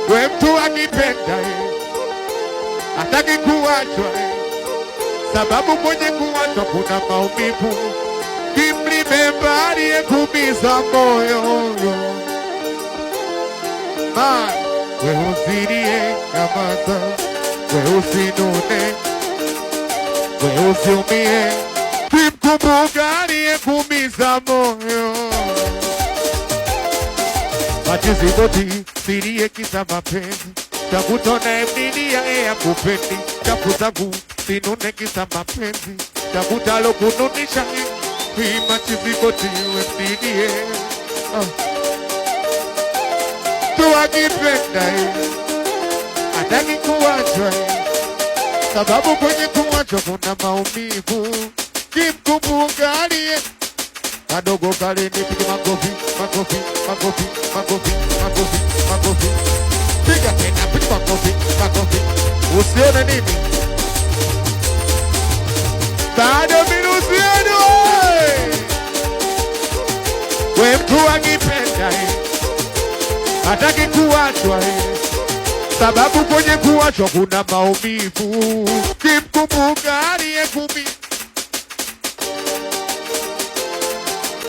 We mtu akipenda hataki kuachwa, sababu kwenye kuachwa kuna maumivu. Kimlimemba aliyekuumiza moyo, we usilie nyamaza, we usinune, we usiumie. Kimkumbuka aliyekuumiza moyo, machozi boti silie kisa mapenzi. Tafuta unayemlilia hakupendi, tafuta sinune kisa mapenzi. Tafuta lokununisha machozi boti usilie. Mtu akipenda hataki kuachwa, sababu kwenye kuachwa kuna maumivu. Kimkumbuka aliye kadogo kale, nipige makofi, makofi, makofi, makofi, makofi, makofi. Piga tena, piga makofi, makofi. Usione nini? Bado minusieno. We mtu akipenda hataki kuachwa, sababu kwenye kuachwa kuna maumivu. Kimkumbuka aliyekuumiza